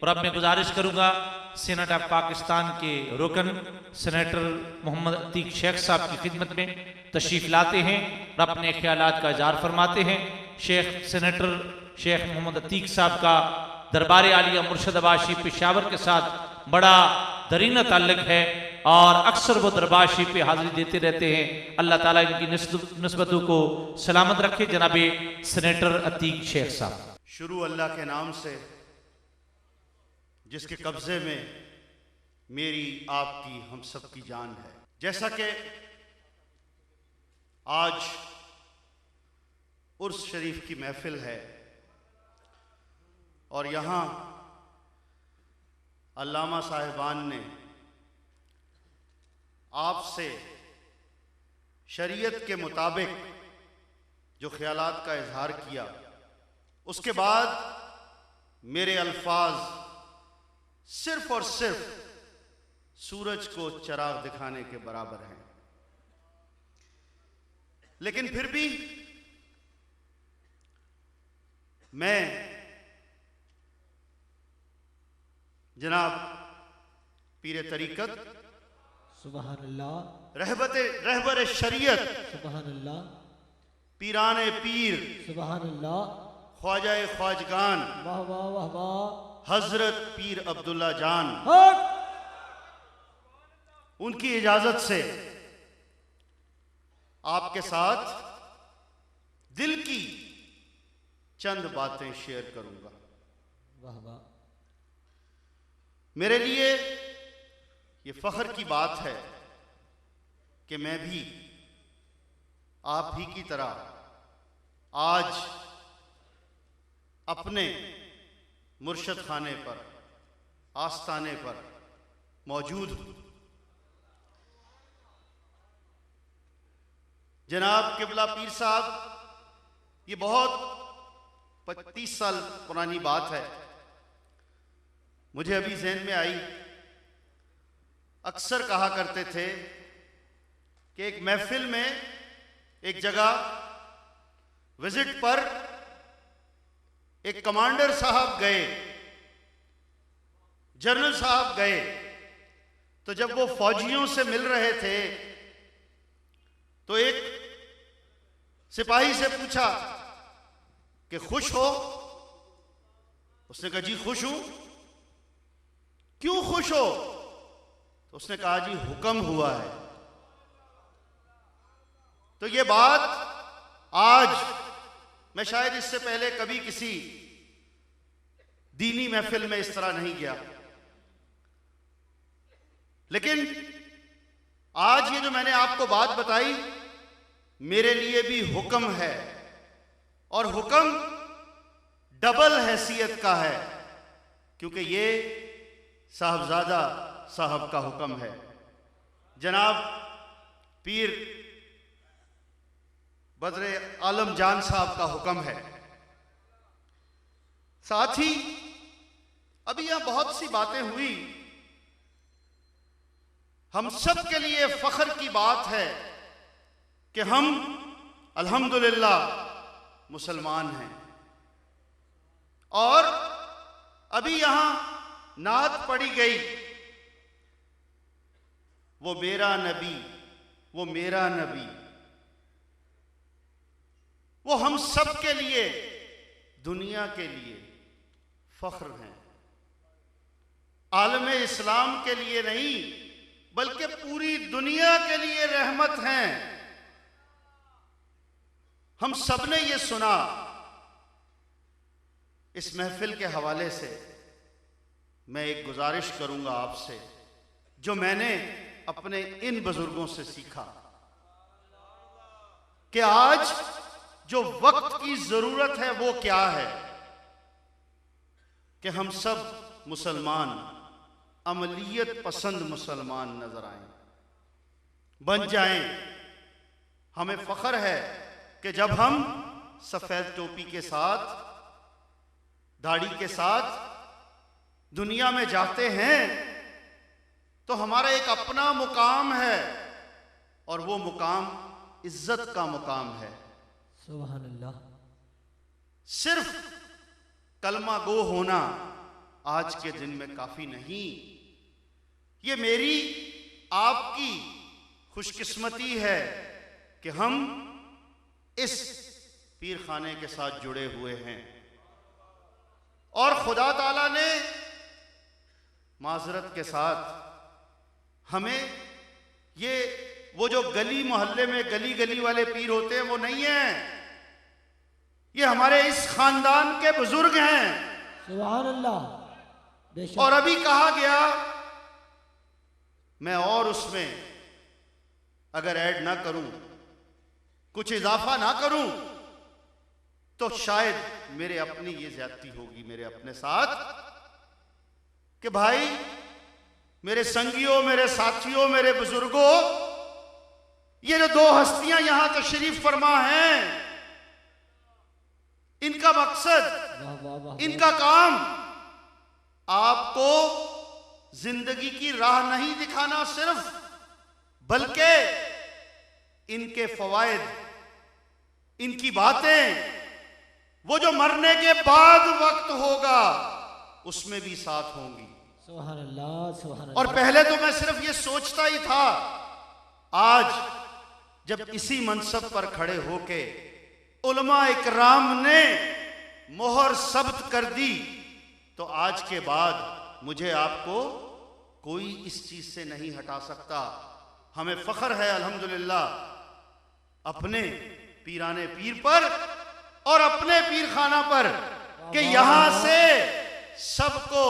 और अब मैं गुजारिश करूंगा सीनेट ऑफ पाकिस्तान के रुकन सेनेटर मोहम्मद अतीक शेख साहब की खिदमत में तशरीफ लाते हैं और अपने ख्यालात का इज़हार फरमाते हैं। सेनेटर शेख मोहम्मद अतीक साहब का दरबार आलिया मुर्शदाबाद शरीफ पेशावर के साथ बड़ा दरीना ताल्लुक है और अक्सर वो दरबार शरीफ पे हाजिरी देते रहते हैं। अल्लाह ताला इनकी निस्बतों को सलामत रखे। जनाबे सेनेटर अतीक शेख साहब। शुरू अल्लाह के नाम से जिसके कब्जे में मेरी आपकी हम सब की जान है। जैसा कि आज उर्स शरीफ की महफिल है और यहाँ अल्लामा साहिबान ने आपसे शरीयत के मुताबिक जो ख्यालात का इजहार किया, उसके बाद मेरे अल्फाज सिर्फ और सिर्फ सूरज को चराग दिखाने के बराबर हैं। लेकिन फिर भी मैं जनाब पीर तरीकत सुबहान अल्लाह रहबर शरीयत सुबहान अल्लाह पीराने पीर सुबहान अल्लाह ख्वाजा ख्वाजगान वाह वाह वाह वाह हजरत पीर अब्दुल्ला जान, हक उनकी इजाजत से आपके साथ दिल की चंद बातें शेयर करूंगा। वाह वाह। मेरे लिए ये फख्र की बात है कि मैं भी आप ही की तरह आज अपने मुर्शद खाने पर, आस्ताने पर मौजूद हूं। जनाब किबला पीर साहब, ये बहुत 25 साल पुरानी बात है, मुझे अभी ज़हन में आई। अक्सर कहा करते थे कि एक महफिल में एक जगह विजिट पर एक कमांडर साहब गए, जनरल साहब गए, तो जब वो फौजियों से मिल रहे थे तो एक सिपाही से पूछा कि खुश हो? उसने कहा जी खुश हूं। क्यों खुश हो? तो उसने कहा जी हुक्म हुआ है। तो ये बात आज मैं शायद इससे पहले कभी किसी दीनी महफिल में इस तरह नहीं गया, लेकिन आज ये जो मैंने आपको बात बताई मेरे लिए भी हुक्म है, और हुक्म डबल हैसियत का है, क्योंकि ये साहबजादा साहब का हुक्म है, जनाब पीर बदर आलम जान साहब का हुक्म है। साथ ही अभी यहां बहुत सी बातें हुई, हम सब के लिए फख्र की बात है कि हम अल्हम्दुलिल्लाह मुसलमान हैं। और अभी यहां नात पढ़ी गई, वो मेरा नबी, वो मेरा नबी, वो हम सब के लिए, दुनिया के लिए फख्र हैं। आलम इस्लाम के लिए नहीं बल्कि पूरी दुनिया के लिए रहमत हैं। हम सब ने ये सुना। इस महफिल के हवाले से मैं एक गुजारिश करूंगा आपसे, जो मैंने अपने इन बुजुर्गों से सीखा, कि आज जो वक्त की जरूरत है वो क्या है, कि हम सब मुसलमान अमलियत पसंद मुसलमान नजर आए, बन जाएं। हमें फख्र है कि जब हम सफेद टोपी के साथ, दाढ़ी के साथ दुनिया में जाते हैं तो हमारा एक अपना मुकाम है, और वो मुकाम इज्जत का मुकाम है। सुभान अल्लाह। सिर्फ कलमा गो होना आज के दिन में काफी नहीं। ये मेरी आपकी खुशकिस्मती है कि हम इस पीर खाने के साथ जुड़े हुए हैं और खुदा ताला ने माजरत के साथ हमें ये वो जो गली मोहल्ले में गली गली वाले पीर होते हैं वो नहीं है, ये हमारे इस खानदान के बुजुर्ग हैं। सुभान अल्लाह। बेशक। और अभी कहा गया, मैं और उसमें अगर ऐड ना करूं, कुछ इजाफा ना करूं, तो शायद मेरे अपनी ये ज्यादती होगी मेरे अपने साथ कि भाई मेरे संगियों, मेरे साथियों, मेरे बुजुर्गों, ये जो दो हस्तियां यहां तशरीफ फरमा हैं, इनका मकसद, वाह वाह वाह। इनका काम आपको जिंदगी की राह नहीं दिखाना सिर्फ, बल्कि इनके फवायद, इनकी बातें, वो जो मरने के बाद वक्त होगा उसमें भी साथ होंगी। सुभान अल्लाह, सुभान अल्लाह। और पहले तो मैं सिर्फ ये सोचता ही था, आज जब इसी मनसब पर खड़े होके उलमा इकराम ने मोहर सब्त कर दी, तो आज के बाद मुझे आपको कोई इस चीज से नहीं हटा सकता। हमें फख्र है अल्हम्दुलिल्लाह अपने पीराने पीर पर और अपने पीर खाना पर कि यहां से सबको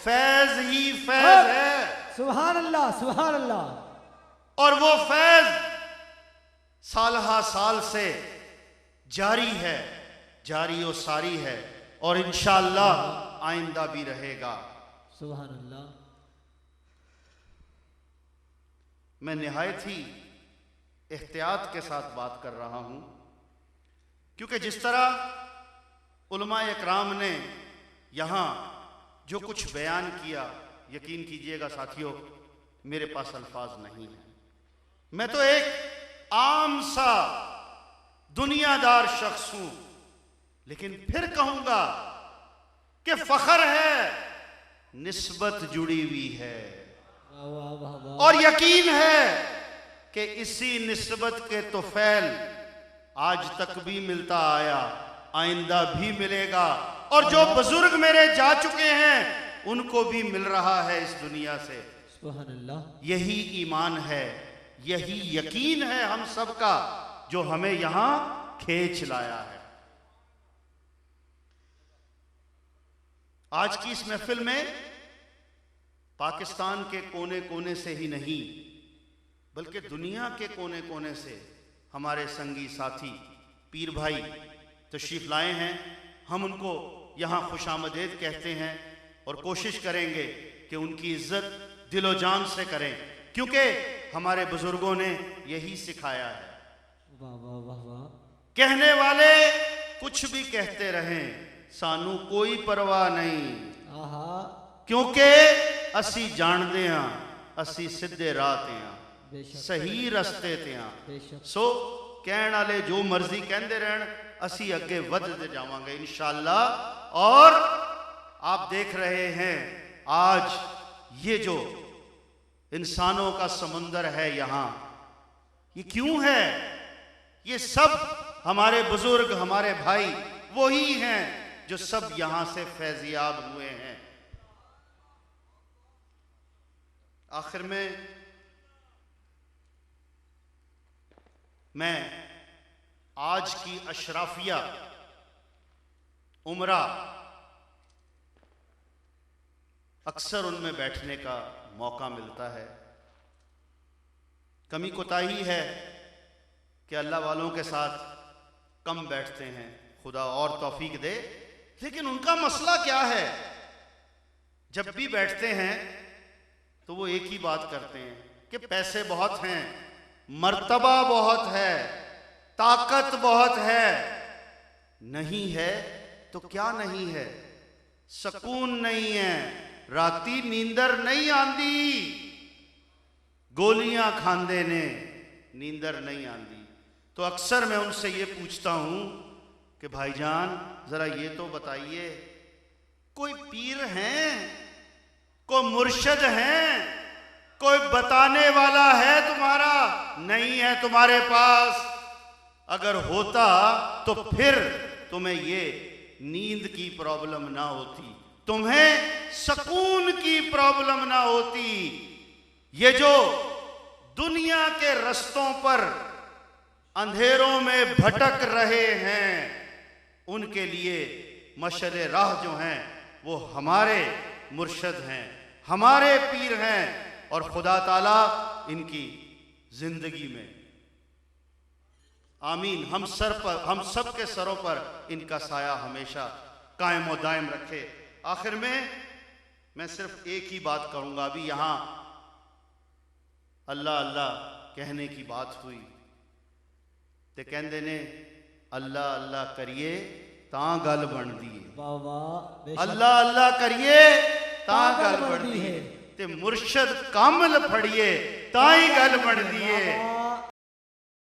फैज ही फैज है। सुभान अल्लाह, सुभान अल्लाह। और वो फैज सालहा साल से जारी है, जारी और सारी है, और इंशाअल्लाह आइंदा भी रहेगा। सुभान अल्लाह। मैं निहायत ही एहतियात के साथ बात कर रहा हूं, क्योंकि जिस तरह उलमा इकराम ने यहां जो कुछ बयान किया, यकीन कीजिएगा साथियों, मेरे पास अल्फाज नहीं है। मैं तो एक आम सा दुनियादार शख्स हूं, लेकिन फिर कहूंगा कि फख्र है, निस्बत जुड़ी हुई है, वाह वाह वाह वाह। और यकीन है कि इसी निस्बत के तोफैल आज तक भी मिलता आया, आइंदा भी मिलेगा, और जो बुजुर्ग मेरे जा चुके हैं उनको भी मिल रहा है इस दुनिया से। सुभान अल्लाह। यही ईमान है, यही यकीन है हम सबका, जो हमें यहां खींच लाया है। आज की इस महफिल में पाकिस्तान के कोने कोने से ही नहीं, बल्कि दुनिया के कोने कोने से हमारे संगी साथी पीर भाई तशरीफ लाए हैं। हम उनको यहाँ खुशामदेद कहते हैं और कोशिश करेंगे कि उनकी इज्जत दिलो जान से करें, क्योंकि हमारे बुजुर्गों ने यही सिखाया है। वाह वाह वाह वाह। कहने वाले कुछ भी कहते रहें, सानू कोई परवाह नहीं, आहा। क्योंकि असी जानते हैं असी सीधे राह ते हां, बेशक। सही रस्ते ते हां। बेशक। सो कहण वाले जो मर्जी कहते रहन, असी अगे वधते जावांगे इंशाअल्लाह। और आप देख रहे हैं आज ये जो इंसानों का समुंदर है यहां, ये क्यों है? ये सब हमारे बुजुर्ग, हमारे भाई वही हैं जो सब यहां से फैजियाब हुए हैं। आखिर में मैं आज की अशराफिया उमरा, अक्सर उनमें बैठने का मौका मिलता है। कमी कोताही है कि अल्लाह वालों के साथ कम बैठते हैं, खुदा और तौफीक दे। लेकिन उनका मसला क्या है? जब भी बैठते हैं तो वो एक ही बात करते हैं कि पैसे बहुत हैं, मर्तबा बहुत है, ताकत बहुत है। नहीं है तो क्या नहीं है? सकून नहीं है, राती नींदर नहीं आंदी, गोलियां खांदे ने नींदर नहीं आंदी। तो अक्सर मैं उनसे ये पूछता हूं कि भाईजान जरा ये तो बताइए कोई पीर हैं, कोई मुर्शद हैं, कोई बताने वाला है तुम्हारा? नहीं है तुम्हारे पास। अगर होता तो फिर तुम्हें ये नींद की प्रॉब्लम ना होती, तुम्हें सुकून की प्रॉब्लम ना होती। ये जो दुनिया के रस्तों पर अंधेरों में भटक रहे हैं, उनके लिए मशअले राह जो हैं वो हमारे मुर्शद हैं, हमारे पीर हैं, और खुदा ताला इनकी जिंदगी में आमीन हम सब के सरों पर इनका साया हमेशा कायम और दायम रखे। आखिर में मैं सिर्फ एक ही बात करूंगा। अभी यहां अल्लाह अल्लाह कहने की बात हुई ते कहंदे ने अल्लाह अल्लाह करिए तां गल बनदी है। वाह वाह, बेशक अल्लाह अल्लाह करिए तां तां गल गल बनदी बनदी है है। ते मुर्शद कामल फड़िए तां ही गल बनदी है।